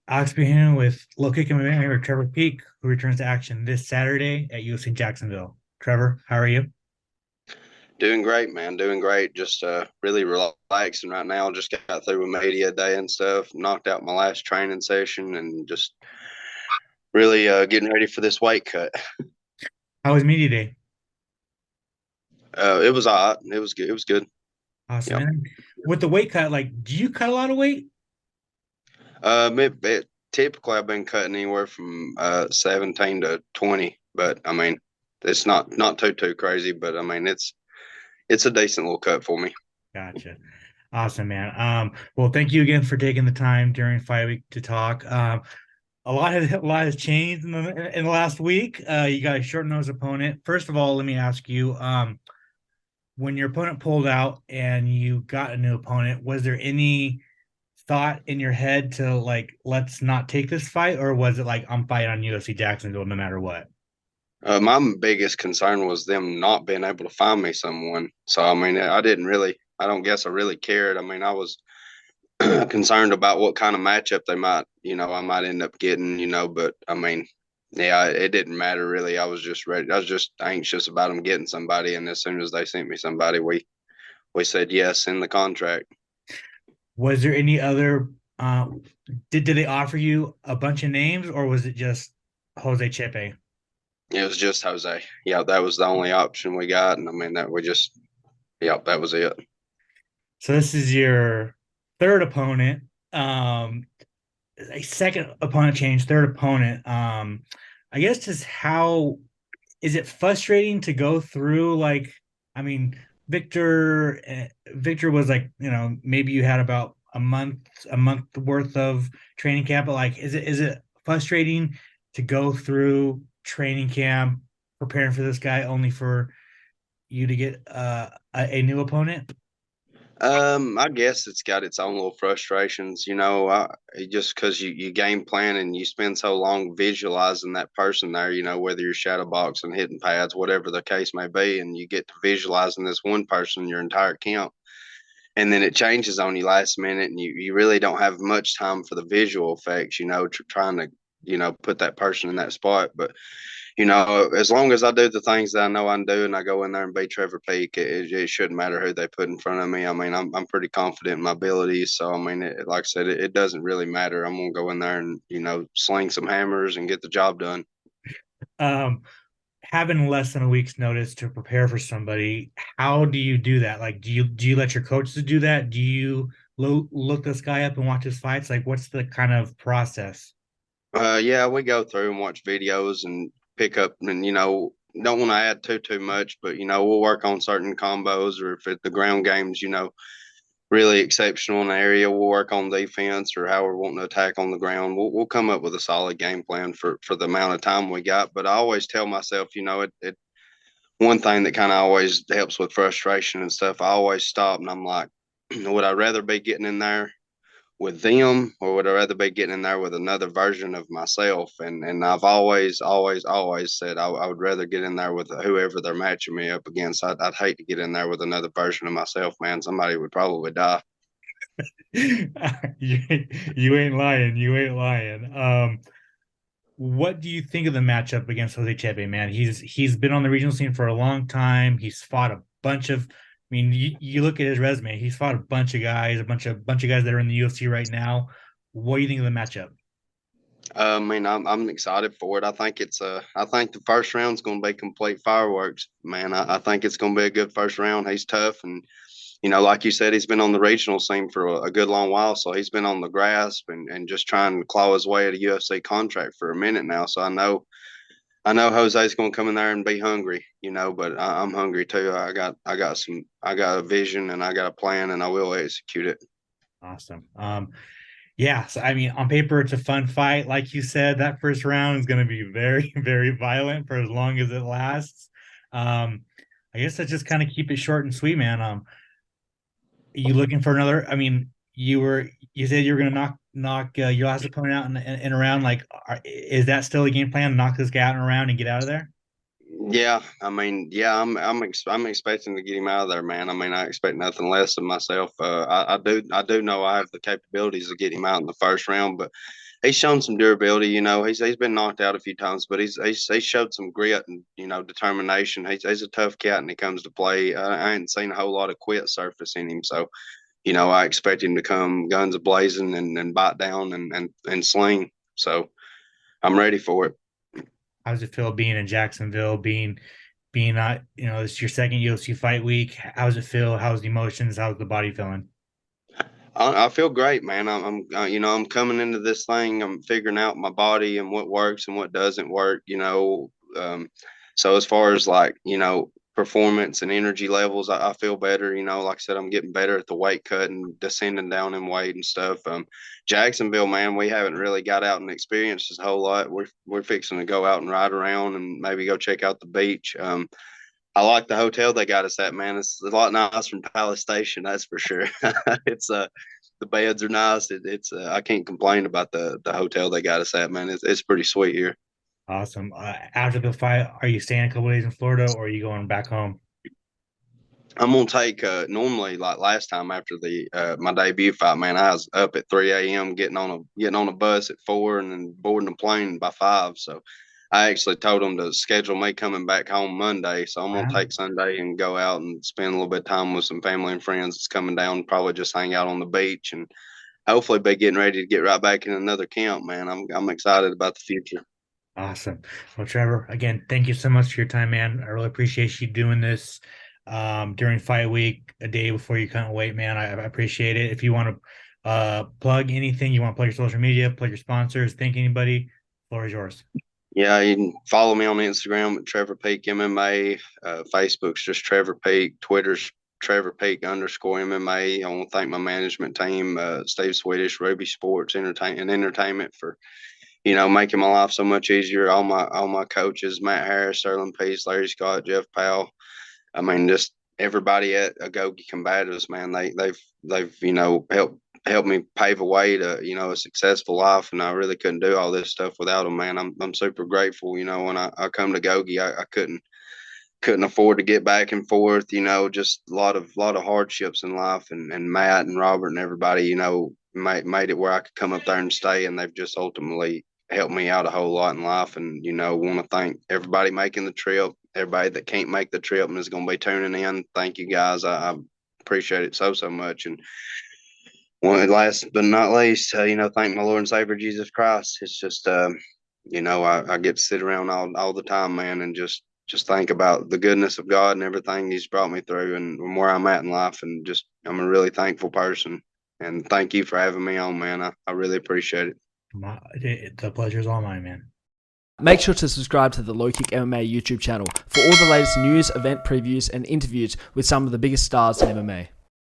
Alex Behunin with LowKick MMA or Trevor Peek, who returns to action this Saturday at UFC Jacksonville. Trevor, how are you? Doing great, man. Doing great. Just really relaxing right now. Just got through with media day and stuff. Knocked out my last training session and just really getting ready for this weight cut. How was media day? It was odd. It was good. It was good. Awesome. Yep. And with the weight cut, like, do you cut a lot of weight? Typically I've been cutting anywhere from 17 to 20, but I mean it's not too crazy, but I mean it's a decent little cut for me. Gotcha. Awesome, man. Well, thank you again for taking the time during fight week to talk. A lot has changed in the last week. You got a short nosed opponent. First of all, let me ask you, when your opponent pulled out and you got a new opponent, was there any thought in your head to like, let's not take this fight, or was it like I'm fighting on UFC Jacksonville no matter what? My biggest concern was them not being able to find me someone. So I mean, I don't guess I really cared. I mean, I was concerned about what kind of matchup I might end up getting, but I mean, yeah, it didn't matter really. I was just ready. I was just anxious about them getting somebody. And as soon as they sent me somebody, we said yes in the contract. Was there any other? Uh, did they offer you a bunch of names, or was it just Jose Chepe? It was just Jose. Yeah, that was the only option we got. And I mean, yeah, that was it. So this is your third opponent. A second opponent change, third opponent. I guess just how is it frustrating to go through like I mean Victor was like, maybe you had about a month worth of training camp, but like is it frustrating to go through training camp preparing for this guy only for you to get a new opponent? I guess it's got its own little frustrations, just because you game plan and you spend so long visualizing that person there, whether you're shadow boxing, hitting pads, whatever the case may be, and you get to visualizing this one person your entire camp, and then it changes on you last minute, and you really don't have much time for the visual effects, trying to, put that person in that spot. But as long as I do the things that I know I can do and I go in there and beat Trevor Peek, it shouldn't matter who they put in front of me. I mean, I'm pretty confident in my abilities. So, I mean, like I said, it doesn't really matter. I'm going to go in there and, sling some hammers and get the job done. Um, Having less than a week's notice to prepare for somebody, how do you do that? Like, do you let your coaches do that? Do you look this guy up and watch his fights? Like, what's the kind of process? Yeah, we go through and watch videos and pick up and, don't want to add too much, but, we'll work on certain combos or if the ground game's, really exceptional in the area. We'll work on defense or how we're wanting to attack on the ground. We'll come up with a solid game plan for the amount of time we got. But I always tell myself, it one thing that kind of always helps with frustration and stuff. I always stop and I'm like, would I rather be getting in there with them or would I rather be getting in there with another version of myself? And I've always said I would rather get in there with whoever they're matching me up against. I'd hate to get in there with another version of myself, man. Somebody would probably die. you, you ain't lying. You ain't lying. What do you think of the matchup against Jose Chepe, man? He's been on the regional scene for a long time. He's fought a bunch of. I mean, you look at his resume. He's fought a bunch of guys, a bunch of guys that are in the UFC right now. What do you think of the matchup? I mean, I'm excited for it. I think the first round's going to be complete fireworks, man. I think it's going to be a good first round. He's tough, and like you said, he's been on the regional scene for a good long while. So he's been on the grasp and just trying to claw his way at a UFC contract for a minute now. So I know Jose's going to come in there and be hungry, but I'm hungry too. I got a vision and I got a plan, and I will execute it. Awesome. Yeah, so I mean, on paper, it's a fun fight. Like you said, that first round is going to be very, very violent for as long as it lasts. Um, I guess let's just kind of keep it short and sweet, man. You looking for another? I mean, you said you were going to knock your last opponent out in a round. Like, is that still the game plan? Knock this guy out in a round and get out of there? Yeah, I mean, yeah, I'm expecting to get him out of there, man. I mean, I expect nothing less of myself. I do know I have the capabilities of getting him out in the first round, but he's shown some durability. He's been knocked out a few times, but he's showed some grit and determination. He's a tough cat when it comes to play. I ain't seen a whole lot of quit surface in him, so I expect him to come guns a blazing and bite down and sling. So I'm ready for it. How does it feel being in Jacksonville, being it's your second UFC fight week? How does it feel? How's the emotions? How's the body feeling? I feel great, man. I'm coming into this thing. I'm figuring out my body and what works and what doesn't work. So as far as like performance and energy levels, I feel better. Like I said, I'm getting better at the weight cut and descending down in weight and stuff. Jacksonville, man, we haven't really got out and experienced this whole lot. We're fixing to go out and ride around and maybe go check out the beach. I like the hotel they got us at, man. It's a lot nicer from Palace Station, that's for sure. It's the beds are nice. It's I can't complain about the hotel they got us at, man. It's pretty sweet here. Awesome. After the fight, are you staying a couple days in Florida, or are you going back home? I'm gonna take normally like last time after the my debut fight, man. I was up at 3 a.m. getting on a bus at 4 and then boarding a plane by 5. So I actually told them to schedule me coming back home Monday. So I'm gonna Wow. take Sunday and go out and spend a little bit of time with some family and friends that's coming down. Probably just hang out on the beach and hopefully be getting ready to get right back in another camp, man. I'm excited about the future. Awesome. Well, Trevor, again, thank you so much for your time, man. I really appreciate you doing this during fight week, a day before you cut weight, man. I appreciate it. If you want to plug anything, you want to plug your social media, plug your sponsors, thank anybody, floor is yours. Yeah, you can follow me on Instagram at Trevor Peek MMA. Facebook's just Trevor Peek. Twitter's Trevor Peek _ MMA. I want to thank my management team, Steve Swedish, Ruby Sports Entertainment for making my life so much easier. All my coaches, Matt Harris, Sterling Peace, Larry Scott, Jeff Powell. I mean, just everybody at Agogi Combatives, man. They've helped me pave a way to a successful life, and I really couldn't do all this stuff without them, man. I'm super grateful. When I come to Gogi, I couldn't afford to get back and forth. Just a lot of hardships in life, and Matt and Robert and everybody made it where I could come up there and stay, and they've just ultimately helped me out a whole lot in life. And want to thank everybody making the trip, everybody that can't make the trip and is going to be tuning in. Thank you guys. I appreciate it so much. And last but not least, thank my Lord and Savior Jesus Christ. It's just I get to sit around all the time, man, and just think about the goodness of God and everything He's brought me through and where I'm at in life. And just I'm a really thankful person. And thank you for having me on, man. I really appreciate it. The pleasure's all mine, man. Make sure to subscribe to the LowKick MMA YouTube channel for all the latest news, event previews, and interviews with some of the biggest stars in MMA.